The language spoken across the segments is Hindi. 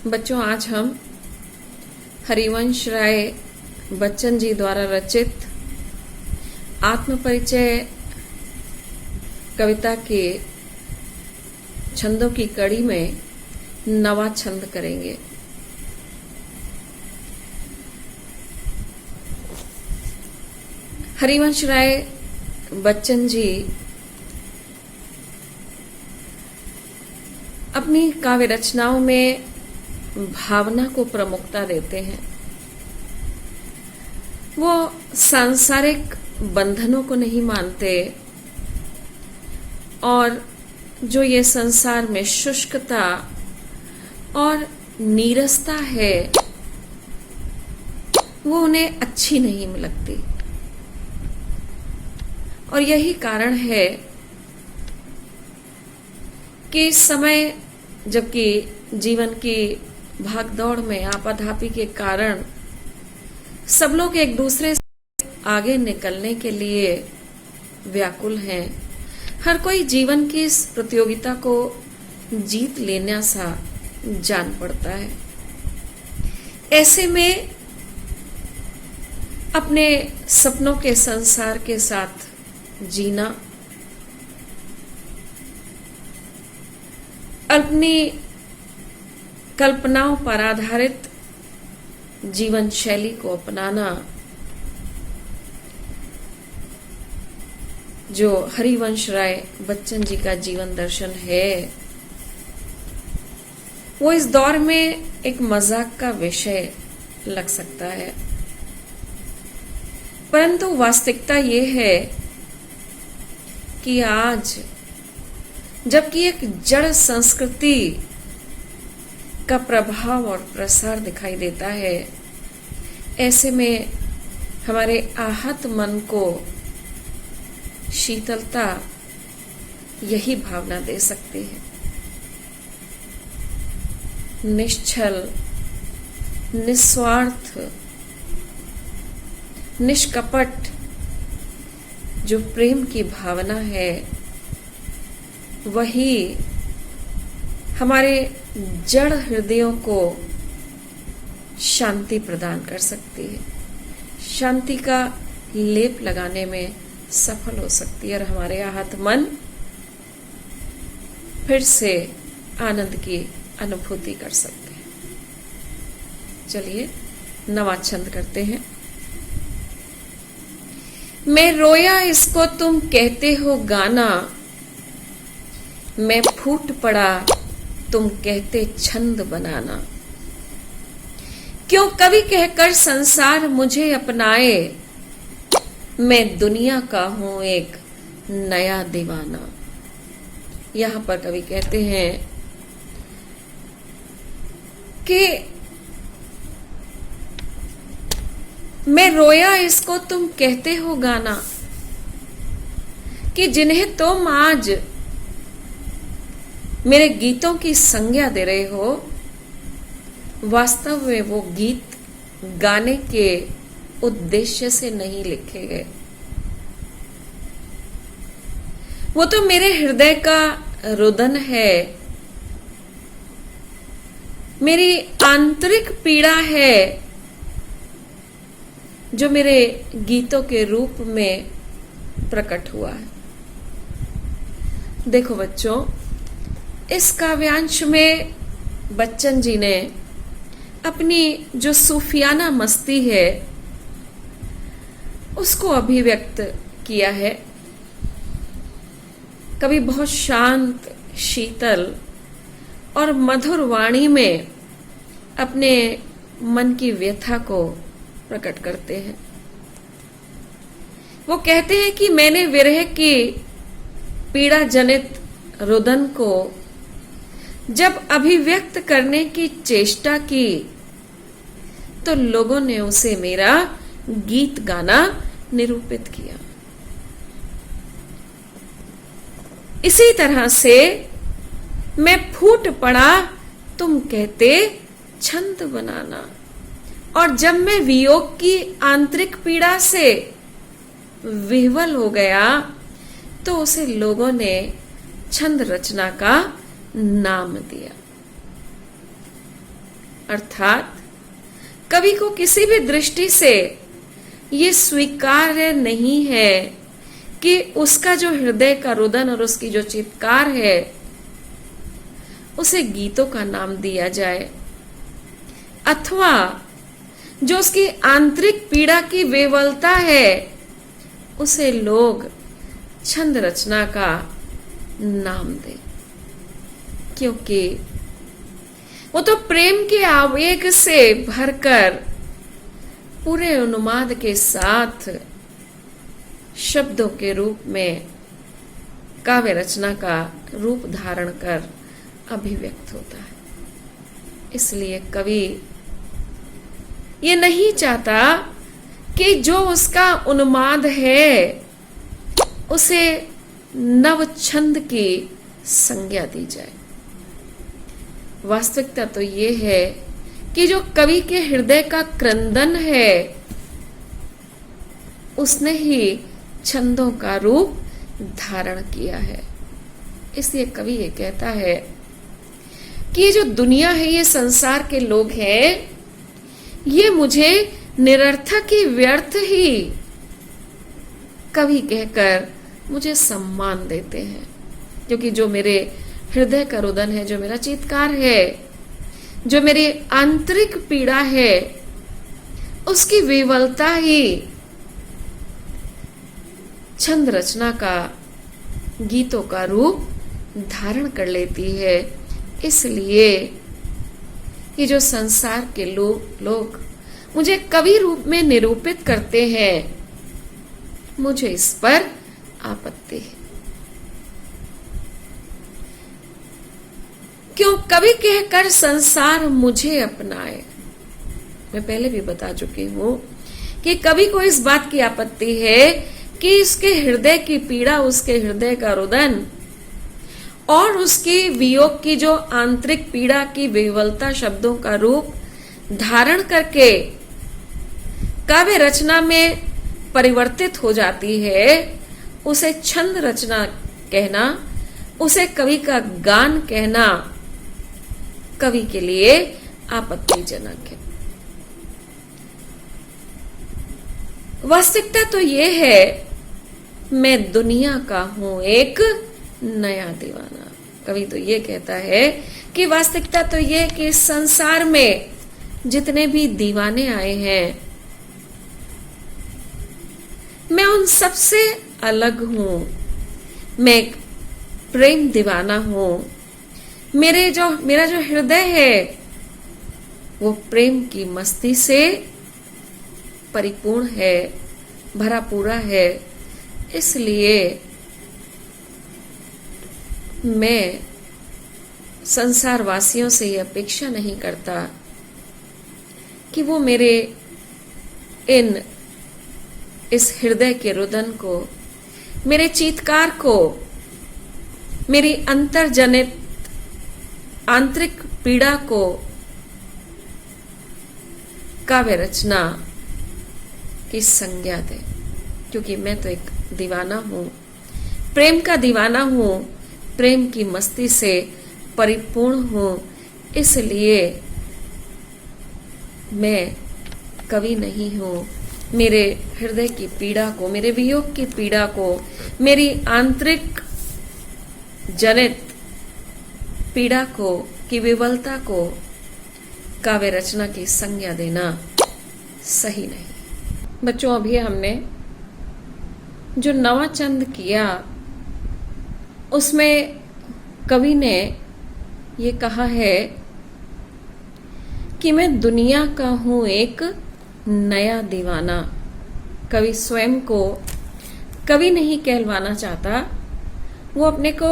बच्चों, आज हम हरिवंश राय बच्चन जी द्वारा रचित आत्मपरिचय कविता के छंदों की कड़ी में नवा छंद करेंगे। हरिवंश राय बच्चन जी अपनी काव्य रचनाओं में भावना को प्रमुखता देते हैं। वो सांसारिक बंधनों को नहीं मानते और जो ये संसार में शुष्कता और नीरसता है वो उन्हें अच्छी नहीं लगती। और यही कारण है कि इस समय, जबकि जीवन की भागदौड़ में आपाधापी के कारण सब लोग एक दूसरे से आगे निकलने के लिए व्याकुल हैं, हर कोई जीवन की इस प्रतियोगिता को जीत लेना सा जान पड़ता है। ऐसे में अपने सपनों के संसार के साथ जीना, अपनी कल्पनाओं पर आधारित जीवन शैली को अपनाना, जो हरिवंश राय बच्चन जी का जीवन दर्शन है, वो इस दौर में एक मजाक का विषय लग सकता है। परंतु वास्तविकता ये है कि आज जबकि एक जड़ संस्कृति का प्रभाव और प्रसार दिखाई देता है, ऐसे में हमारे आहत मन को शीतलता यही भावना दे सकती है। निश्चल, निस्वार्थ, निष्कपट जो प्रेम की भावना है, वही हमारे जड़ हृदयों को शांति प्रदान कर सकती है, शांति का लेप लगाने में सफल हो सकती है और हमारे आहत मन फिर से आनंद की अनुभूति कर सकते हैं। चलिए नवा छंद करते हैं। मैं रोया इसको तुम कहते हो गाना, मैं फूट पड़ा तुम कहते छंद बनाना। क्यों कवि कहकर संसार मुझे अपनाए, मैं दुनिया का हूं एक नया दीवाना। यहां पर कवि कहते हैं कि मैं रोया इसको तुम कहते हो गाना, कि जिन्हें तुम आज मेरे गीतों की संज्ञा दे रहे हो, वास्तव में वो गीत गाने के उद्देश्य से नहीं लिखे गए। वो तो मेरे हृदय का रुदन है, मेरी आंतरिक पीड़ा है, जो मेरे गीतों के रूप में प्रकट हुआ है। देखो बच्चों, इस काव्यांश में बच्चन जी ने अपनी जो सूफियाना मस्ती है उसको अभिव्यक्त किया है। कभी बहुत शांत, शीतल और मधुर वाणी में अपने मन की व्यथा को प्रकट करते हैं। वो कहते हैं कि मैंने विरह की पीड़ा जनित रुदन को जब अभिव्यक्त करने की चेष्टा की तो लोगों ने उसे मेरा गीत गाना निरूपित किया। इसी तरह से मैं फूट पड़ा तुम कहते छंद बनाना, और जब मैं वियोग की आंतरिक पीड़ा से विह्वल हो गया तो उसे लोगों ने छंद रचना का नाम दिया। अर्थात कवि को किसी भी दृष्टि से ये स्वीकार्य नहीं है कि उसका जो हृदय का रुदन और उसकी जो चित्कार है उसे गीतों का नाम दिया जाए, अथवा जो उसकी आंतरिक पीड़ा की विवलता है उसे लोग छंद रचना का नाम दें, क्योंकि वो तो प्रेम के आवेग से भरकर पूरे उन्माद के साथ शब्दों के रूप में काव्य रचना का रूप धारण कर अभिव्यक्त होता है। इसलिए कवि ये नहीं चाहता कि जो उसका उन्माद है उसे नव छंद की संज्ञा दी जाए। वास्तविकता तो ये है कि जो कवि के हृदय का क्रंदन है उसने ही छंदों का रूप धारण किया है। इसलिए कवि ये कहता है कि ये जो दुनिया है, ये संसार के लोग हैं, ये मुझे निरर्थक ही व्यर्थ ही कवि कहकर मुझे सम्मान देते हैं, क्योंकि जो मेरे हृदय का रुदन है, जो मेरा चीत्कार है, जो मेरी आंतरिक पीड़ा है, उसकी विवलता ही छंद रचना का, गीतों का रूप धारण कर लेती है। इसलिए ये जो संसार के लोग मुझे कवि रूप में निरूपित करते हैं, मुझे इस पर आपत्ति है। क्यों कवि कहकर संसार मुझे अपनाए। मैं पहले भी बता चुकी हूं कि कवि को इस बात की आपत्ति है कि इसके हृदय की पीड़ा, उसके हृदय का रुदन और उसकी वियोग की जो आंतरिक पीड़ा की विह्वलता शब्दों का रूप धारण करके काव्य रचना में परिवर्तित हो जाती है, उसे छंद रचना कहना, उसे कवि का गान कहना कवि के लिए आपत्तिजनक है। वास्तविकता तो यह है, मैं दुनिया का हूं एक नया दीवाना। कवि तो ये कहता है कि वास्तविकता तो ये कि इस संसार में जितने भी दीवाने आए हैं, मैं उन सबसे अलग हूं। मैं एक प्रेम दीवाना हूं। मेरा जो हृदय है वो प्रेम की मस्ती से परिपूर्ण है, भरा पूरा है। इसलिए मैं संसार वासियों से ये अपेक्षा नहीं करता कि वो मेरे इस हृदय के रुदन को, मेरे चीत्कार को, मेरी अंतर्जनित आंतरिक पीड़ा को काव्य रचना की संज्ञा दे, क्योंकि मैं तो एक दीवाना हूं, प्रेम का दीवाना हूं, प्रेम की मस्ती से परिपूर्ण हूं। इसलिए मैं कवि नहीं हूं। मेरे हृदय की पीड़ा को, मेरे वियोग की पीड़ा को, मेरी आंतरिक जनित पीड़ा को, की विवलता को काव्य रचना की संज्ञा देना सही नहीं। बच्चों, अभी हमने जो नवा चंद किया उसमें कवि ने ये कहा है कि मैं दुनिया का हूं एक नया दीवाना। कवि स्वयं को कवि नहीं कहलवाना चाहता, वो अपने को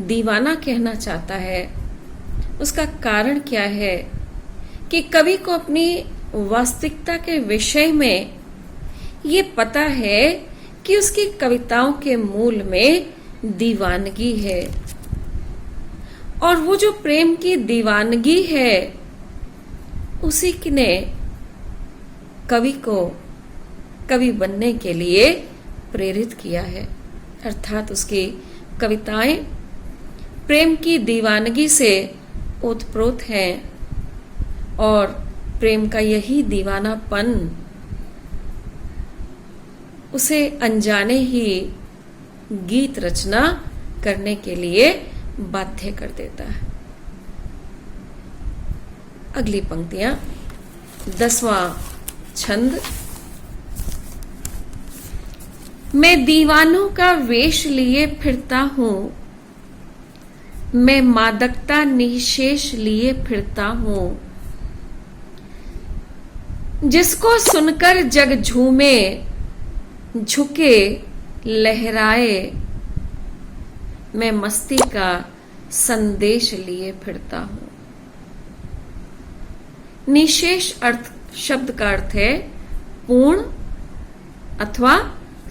दीवाना कहना चाहता है। उसका कारण क्या है कि कवि को अपनी वास्तविकता के विषय में ये पता है कि उसकी कविताओं के मूल में दीवानगी है, और वो जो प्रेम की दीवानगी है उसी ने कवि को कवि बनने के लिए प्रेरित किया है। अर्थात उसकी कविताएं प्रेम की दीवानगी से ओतप्रोत हैं, और प्रेम का यही दीवानापन उसे अनजाने ही गीत रचना करने के लिए बाध्य कर देता है। अगली पंक्तियां, 10वां छंद। मैं दीवानों का वेश लिए फिरता हूं, मैं मादकता निशेष लिए फिरता हूं, जिसको सुनकर जग झूमे, झुके लहराए, मैं मस्ती का संदेश लिए फिरता हूं। निशेष अर्थ शब्द का अर्थ है पूर्ण अथवा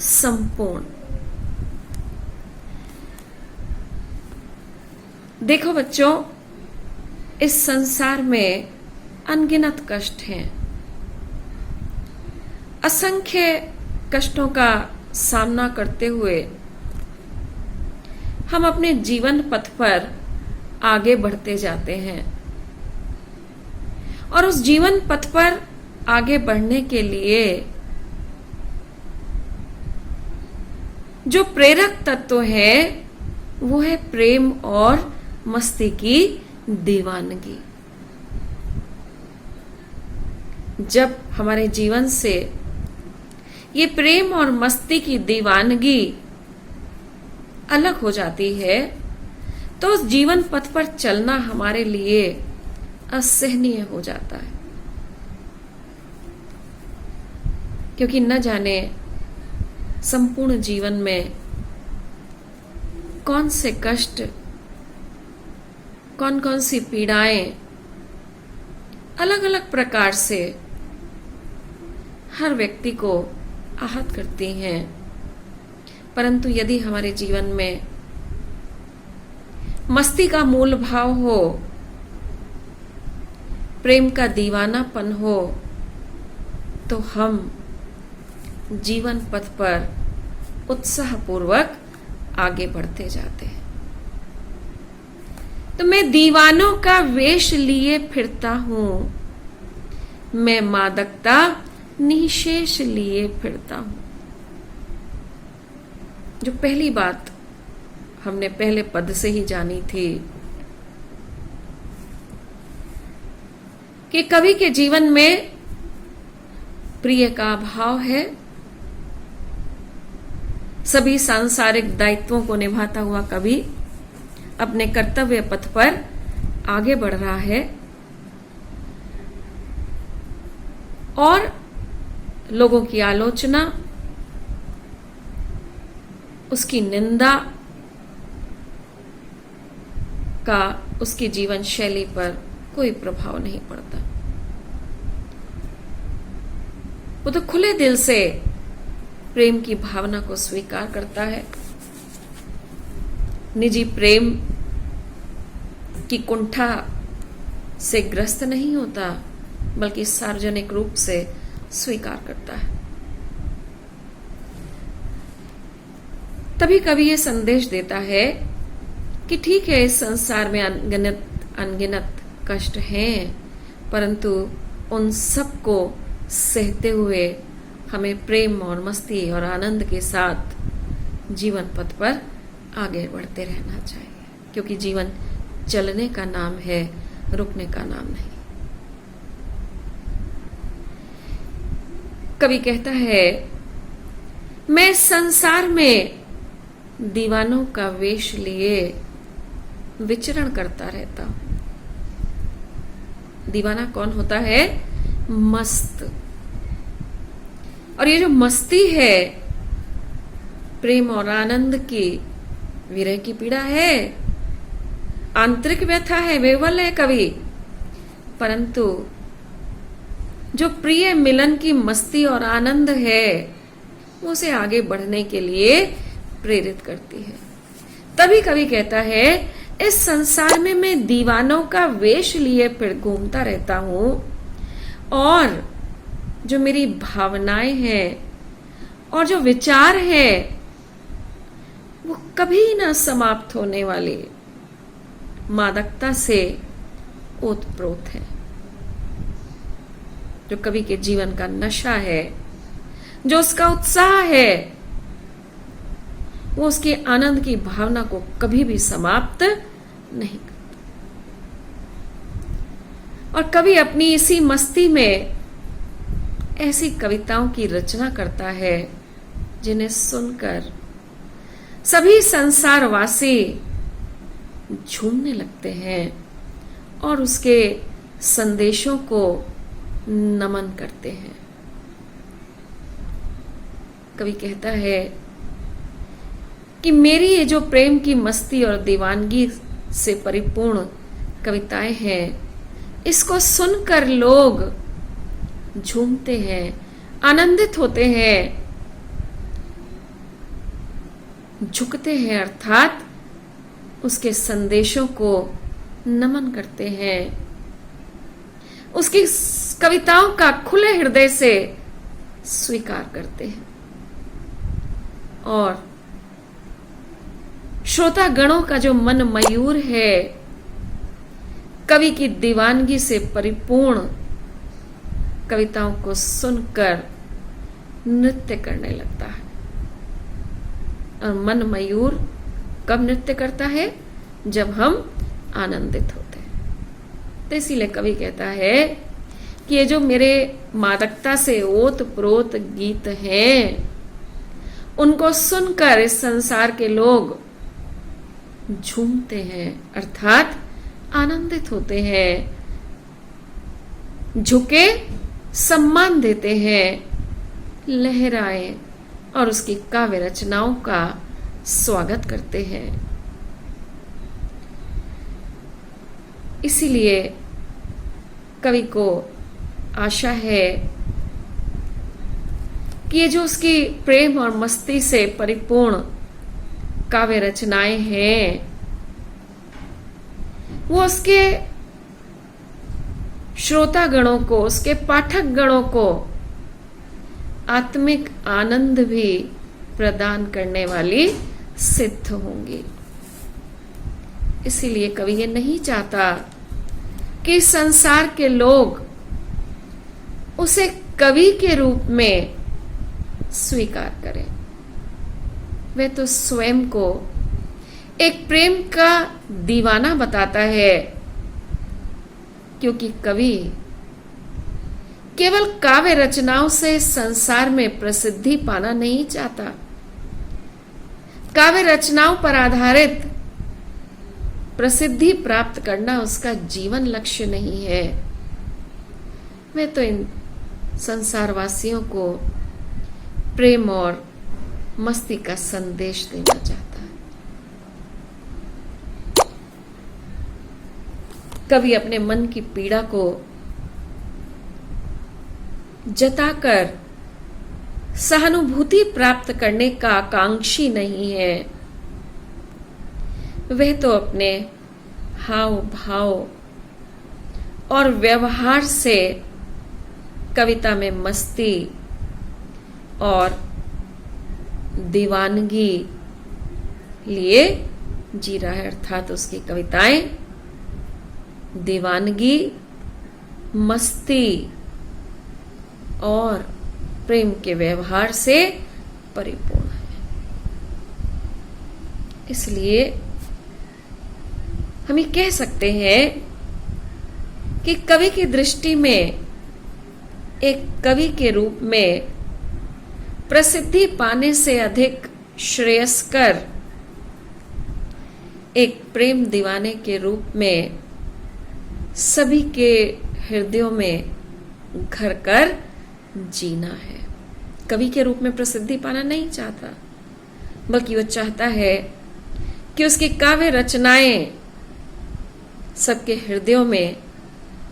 संपूर्ण। देखो बच्चों, इस संसार में अनगिनत कष्ट हैं। असंख्य कष्टों का सामना करते हुए हम अपने जीवन पथ पर आगे बढ़ते जाते हैं और उस जीवन पथ पर आगे बढ़ने के लिए जो प्रेरक तत्व है वो है प्रेम और मस्ती की दीवानगी। जब हमारे जीवन से ये प्रेम और मस्ती की दीवानगी अलग हो जाती है तो उस जीवन पथ पर चलना हमारे लिए असहनीय हो जाता है, क्योंकि न जाने संपूर्ण जीवन में कौन से कष्ट, कौन कौन सी पीड़ाएं अलग अलग प्रकार से हर व्यक्ति को आहत करती हैं। परंतु यदि हमारे जीवन में मस्ती का मूल भाव हो, प्रेम का दीवानापन हो, तो हम जीवन पथ पर उत्साहपूर्वक आगे बढ़ते जाते हैं। तो मैं दीवानों का वेश लिए फिरता हूं, मैं मादकता निशेष लिए फिरता हूं। जो पहली बात हमने पहले पद से ही जानी थी कि कवि के जीवन में प्रिय का अभाव है, सभी सांसारिक दायित्वों को निभाता हुआ कवि अपने कर्तव्य पथ पर आगे बढ़ रहा है और लोगों की आलोचना, उसकी निंदा का उसकी जीवन शैली पर कोई प्रभाव नहीं पड़ता। वो तो खुले दिल से प्रेम की भावना को स्वीकार करता है, निजी प्रेम की कुंठा से ग्रस्त नहीं होता, बल्कि सार्वजनिक रूप से स्वीकार करता है। तभी कभी ये संदेश देता है कि ठीक है, इस संसार में अनगिनत कष्ट हैं, परंतु उन सब को सहते हुए हमें प्रेम और मस्ती और आनंद के साथ जीवन पथ पर आगे बढ़ते रहना चाहिए, क्योंकि जीवन चलने का नाम है, रुकने का नाम नहीं। कवि कहता है, मैं संसार में दीवानों का वेश लिए विचरण करता रहता हूं। दीवाना कौन होता है? मस्त। और ये जो मस्ती है, प्रेम और आनंद की, विरह की पीड़ा है, आंतरिक व्यथा है, वेवल है कवि, परंतु जो प्रिय मिलन की मस्ती और आनंद है वो उसे आगे बढ़ने के लिए प्रेरित करती है। तभी कवि कहता है, इस संसार में मैं दीवानों का वेश लिए फिर घूमता रहता हूं और जो मेरी भावनाएं हैं और जो विचार है वो कभी ना समाप्त होने वाली मादकता से ओतप्रोत है। जो कवि के जीवन का नशा है, जो उसका उत्साह है, वो उसके आनंद की भावना को कभी भी समाप्त नहीं करता। और कवि अपनी इसी मस्ती में ऐसी कविताओं की रचना करता है जिन्हें सुनकर सभी संसारवासी झूमने लगते हैं और उसके संदेशों को नमन करते हैं। कवि कहता है कि मेरी ये जो प्रेम की मस्ती और दीवानगी से परिपूर्ण कविताएं हैं, इसको सुनकर लोग झूमते हैं, आनंदित होते हैं, झुकते हैं, अर्थात उसके संदेशों को नमन करते हैं, उसकी कविताओं का खुले हृदय से स्वीकार करते हैं और श्रोता गणों का जो मन मयूर है, कवि की दीवानगी से परिपूर्ण कविताओं को सुनकर नृत्य करने लगता है। और मन मयूर कब नृत्य करता है? जब हम आनंदित होते हैं। तो इसीलिए कवि कहता है कि ये जो मेरे मादकता से ओत प्रोत गीत हैं, उनको सुनकर इस संसार के लोग झूमते हैं, अर्थात आनंदित होते हैं, झुके सम्मान देते हैं, लहराए और उसकी काव्य रचनाओं का स्वागत करते हैं। इसीलिए कवि को आशा है कि ये जो उसकी प्रेम और मस्ती से परिपूर्ण काव्य रचनाएं हैं, वो उसके श्रोता गणों को, उसके पाठक गणों को आत्मिक आनंद भी प्रदान करने वाली सिद्ध होंगी। इसीलिए कवि ये नहीं चाहता कि संसार के लोग उसे कवि के रूप में स्वीकार करें। वह तो स्वयं को एक प्रेम का दीवाना बताता है, क्योंकि कवि केवल काव्य रचनाओं से संसार में प्रसिद्धि पाना नहीं चाहता। काव्य रचनाओं पर आधारित प्रसिद्धि प्राप्त करना उसका जीवन लक्ष्य नहीं है। वह तो इन संसारवासियों को प्रेम और मस्ती का संदेश देना चाहता है। कवि अपने मन की पीड़ा को जताकर सहानुभूति प्राप्त करने का आकांक्षी नहीं है। वह तो अपने हाव भाव और व्यवहार से कविता में मस्ती और दीवानगी लिए जी रहा है, अर्थात उसकी कविताएं दीवानगी, मस्ती और प्रेम के व्यवहार से परिपूर्ण है। इसलिए हम ये कह सकते हैं कि कवि की दृष्टि में एक कवि के रूप में प्रसिद्धि पाने से अधिक श्रेयस्कर एक प्रेम दीवाने के रूप में सभी के हृदयों में घर कर जीना है। कवि के रूप में प्रसिद्धि पाना नहीं चाहता, बल्कि वह चाहता है कि उसकी काव्य रचनाएं सबके हृदयों में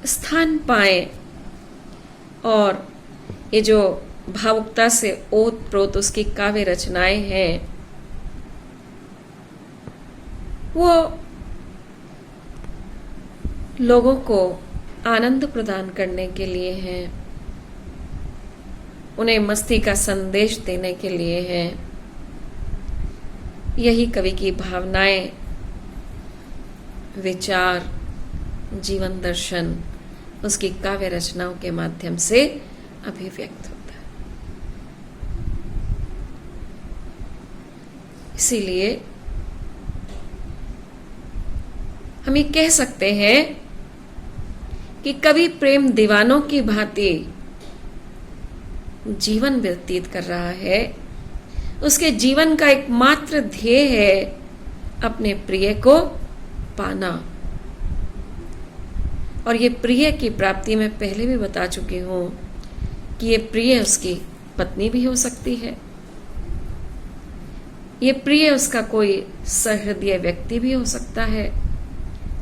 स्थान पाएं और ये जो भावुकता से ओत प्रोत उसकी काव्य रचनाएं हैं, वो लोगों को आनंद प्रदान करने के लिए हैं, उन्हें मस्ती का संदेश देने के लिए हैं। यही कवि की भावनाएं, विचार, जीवन दर्शन उसकी काव्य रचनाओं के माध्यम से अभिव्यक्त होता है। इसीलिए हम ये कह सकते हैं कि कभी प्रेम दीवानों की भांति जीवन व्यतीत कर रहा है, उसके जीवन का एकमात्र ध्येय है अपने प्रिय को पाना। और ये प्रिय की प्राप्ति मैं पहले भी बता चुकी हूं कि ये प्रिय उसकी पत्नी भी हो सकती है, ये प्रिय उसका कोई सहृदय व्यक्ति भी हो सकता है,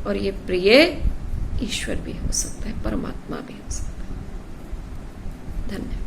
और ये प्रिय ईश्वर भी हो सकता है, परमात्मा भी हो सकता है। धन्यवाद।